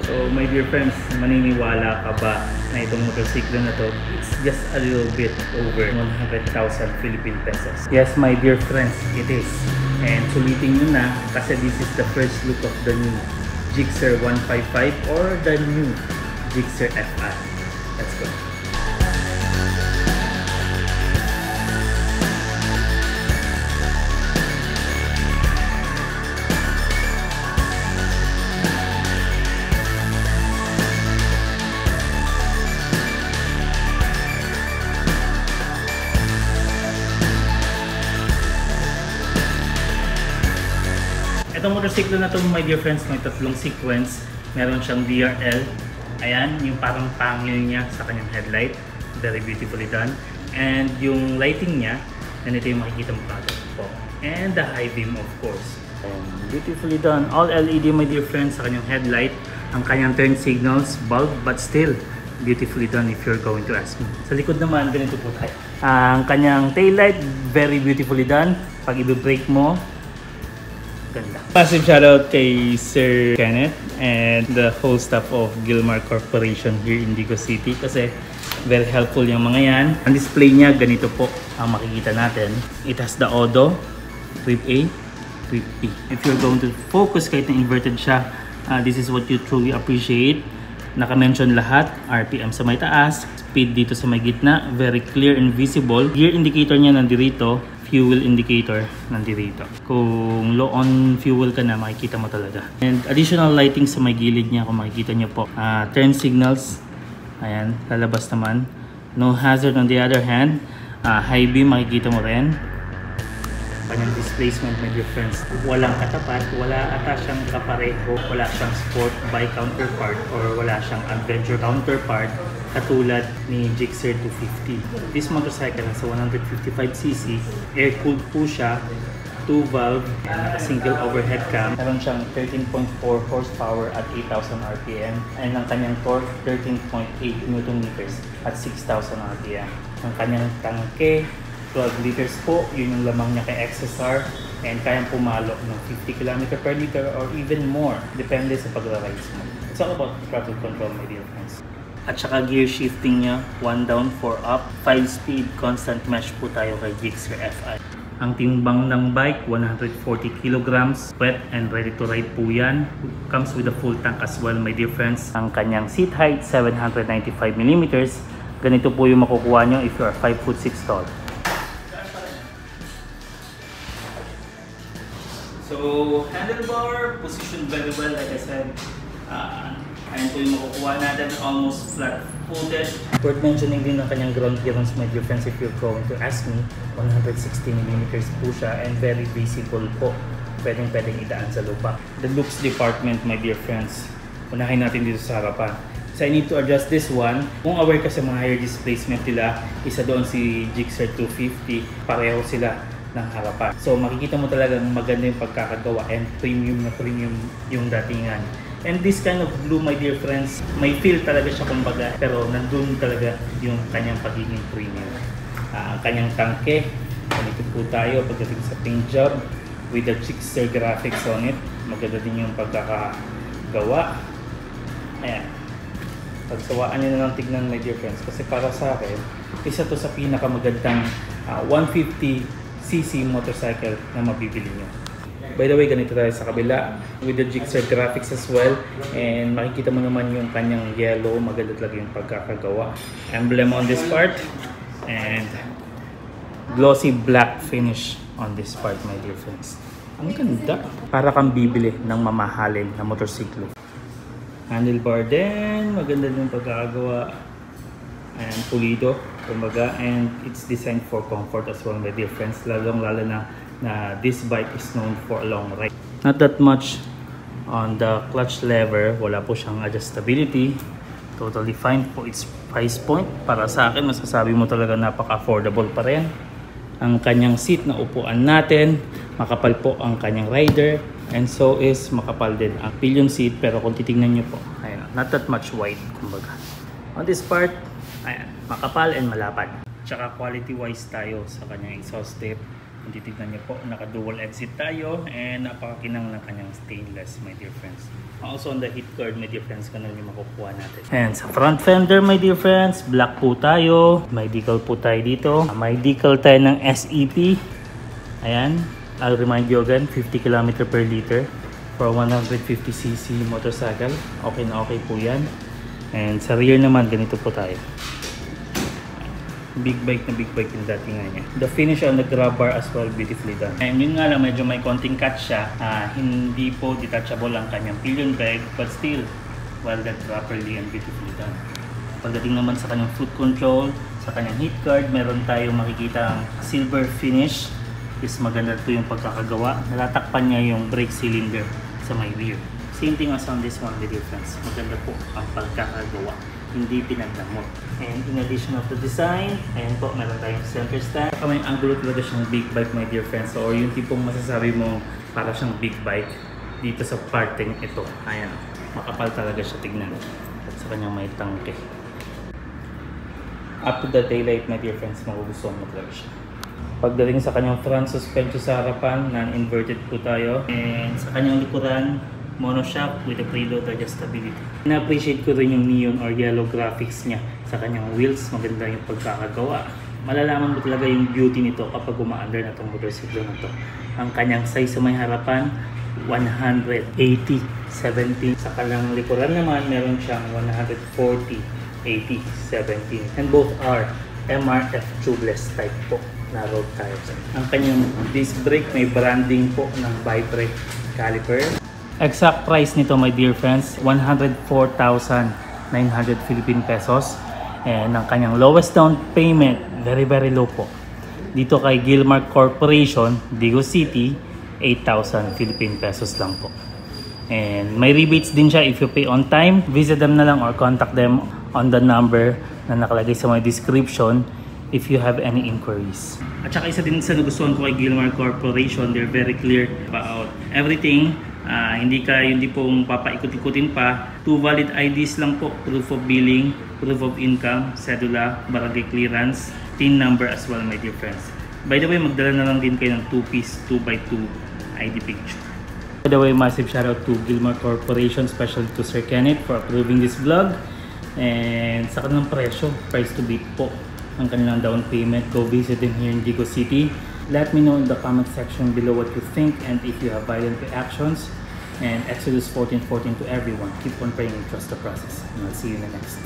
So my dear friends, maniniwala ka ba na itong motorsiklo na to, it's just a little bit over 100,000 Philippine pesos. Yes my dear friends, it is. And sulitin nyo na kasi this is the first look of the new Gixxer 155 or the new Gixxer FI. Let's go. Itong motorsiklo na to my dear friends, may tatlong sequence. Meron siyang DRL. Ayan, yung parang pangil niya sa kanyang headlight. Very beautifully done. And yung lighting niya, ganito yung makikita mo kagad po. And the high beam of course. Beautifully done. All LED my dear friends sa kanyang headlight. Ang kanyang turn signals, bulb, but still beautifully done if you're going to ask me. Sa likod naman, ganito po tayo. Ang kanyang taillight, very beautifully done. Pag i-brake mo, ganda. Massive shoutout kay Sir Kenneth and the whole staff of Gilmar Corporation here in Digo City kasi very helpful yung mga yan. Ang display niya, ganito po ang makikita natin. It has the Odo, Trip A, Trip B. If you're going to focus kahit na inverted siya, this is what you truly appreciate. Naka-mention lahat, RPM sa may taas, speed dito sa may gitna, very clear and visible. Gear indicator niya nandito, fuel indicator nandito. Kung low on fuel ka na, makikita mo talaga. And additional lighting sa may gilid niya kung makikita niyo po. Turn signals, ayan, lalabas naman. No hazard on the other hand. High beam, makikita mo rin. Kanyang displacement my dear friends, walang katapat, wala ata siyang kapareho, wala siyang sport bike counterpart or wala siyang adventure counterpart katulad ni Gixxer 250. This motorcycle has a 155cc, air-cooled po siya, 2-valve, naka-single overhead cam. Meron siyang 13.4 horsepower at 8,000 RPM and ang kanyang torque 13.8 Nm at 6,000 RPM. Ang kanyang tangke 12 liters po, yun yung lamang niya kay XSR and kayang pumalo ng 50 km per liter or even more depende sa pagra-rides mo. It's all about throttle control my dear friends. At saka gear shifting niya, 1 down, 4 up, 5-speed constant mesh po tayo kay Gixxer FI. Ang timbang ng bike, 140 kilograms, wet and ready to ride po yan. Comes with a full tank as well my dear friends. Ang kanyang seat height, 795mm. Ganito po yung makukuha nyo if you are 5'6" tall. So, handlebar, positioned very well like I said. Ayan po yung makukuha natin, almost flat-footed. Worth mentioning din ang kanyang ground clearance my dear friends if you're going to ask me. 160mm po siya and very visible po. Pwedeng idaan sa lupa. The looks department my dear friends. Unahin natin dito sa harapan. So I need to adjust this one. Kung aware ka sa mga higher displacement nila, isa doon si Gixxer 250, pareho sila ng harapan. So makikita mo talagang maganda yung pagkakagawa and premium na premium yung datingan. And this kind of blue my dear friends, may feel talaga siya kumbaga pero nandun talaga yung kanyang pagiging premium. Ang kanyang tangke, ganito po tayo pagdating sa paint job with the Gixxer graphics on it. Maganda din yung pagkakagawa. Ayan. Pagsawaan nyo na lang tignan my dear friends kasi para sa akin, isa to sa pinakamagandang 150cc motorcycle na mabibili nyo. By the way, ganito tayo sa kabila with the Gixxer graphics as well and makikita mo naman yung kanyang yellow, maganda talaga yung pagkakagawa. Emblem on this part and glossy black finish on this part my dear friends. Ang ganda! Para kang bibili ng mamahalin na motorsiklo. Handlebar din, maganda din yung pagkakagawa and pulido kumbaga and it's designed for comfort as well my dear friends, lalo na this bike is known for a long ride. Not that much on the clutch lever, wala po siyang adjustability, totally fine po its price point. Para sa akin masasabi mo talaga napaka-affordable pa rin. Ang kanyang seat na upuan natin, makapal po ang kanyang rider and so is makapal din ang pillion seat pero kung titingnan nyo po, ayan, not that much wide kumbaga. On this part, ayan, makapal and malapad. Tsaka quality wise tayo sa kanyang exhaust tip. Kung titignan niyo po, naka-dual exit tayo and napakakinang ng kanyang stainless, my dear friends. Also on the heat guard, my dear friends, ganun yung makukuha natin. And sa front fender, my dear friends, black po tayo. May decal po tayo dito. May decal tayo ng SEP. Ayan, I'll remind you again, 50 km per liter for 150cc motorcycle. Okay na okay po yan. And sa rear naman, ganito po tayo. Big bike yung datingan niya. The finish on the grab bar as well, beautifully done. And yun nga lang, medyo may konting cut siya. Hindi po detachable ang kanyang pillion peg, but still, welded properly and beautifully done. Pagdating naman sa kanyang foot control, sa kanyang heat guard, meron tayong makikita ang silver finish. Is maganda po yung pagkakagawa. Natatakpan niya yung brake cylinder sa may rear. Same thing as on this one, my dear friends. Maganda po ang pagkakagawa. Hindi pinagdamot. And in addition of the design, ayan po, meron tayong center stand. May angulo talaga siyang big bike, my dear friends. Or yung tipong masasabi mo para siyang big bike dito sa parting ito. Ayan, makapal talaga siya tignan. At sa kanyang may tangke. Up to the daylight, my dear friends, magugustuhan mo talaga siya. Pagdating sa kanyang front suspension sa harapan, non-inverted po tayo. And sa kanyang likuran, monoshock with a preload adjustability. Na-appreciate ko rin yung neon or yellow graphics niya sa kanyang wheels. Maganda yung pagkakagawa. Malalaman mo talaga yung beauty nito kapag umaandar na itong motorsiklo na ito. Ang kanyang size sa may harapan, 180/70. Sa kanyang likuran naman, meron siyang 140/80/17. And both are MRF tubeless type po na road tires. Ang kanyang disc brake may branding po ng Bi-Brake caliper. Exact price nito, my dear friends, 104,900 Philippine pesos. And ang kanyang lowest down payment, very low po. Dito kay Gilmark Corporation, Digo City, 8,000 Philippine pesos lang po. And may rebates din siya if you pay on time. Visit them na lang or contact them on the number na nakalagay sa my description if you have any inquiries. At saka isa din sa nagustuhan ko kay Gilmark Corporation, they're very clear about everything. Hindi pong papaikot-ikutin pa. 2 valid IDs lang po, proof of billing, proof of income, cedula, barangay clearance, TIN number as well, my dear friends. By the way, magdala na lang din kayo ng 2-piece 2x2 ID picture. By the way, massive shoutout to Gilmark Corporation, especially to Sir Kenneth for approving this vlog. And sa kanilang presyo, price to beat po ang kanilang down payment. Go visit them here in Digo City. Let me know in the comment section below what you think and if you have violent reactions. And Exodus 14:14 to everyone. Keep on praying and trust the process. And I'll see you in the next.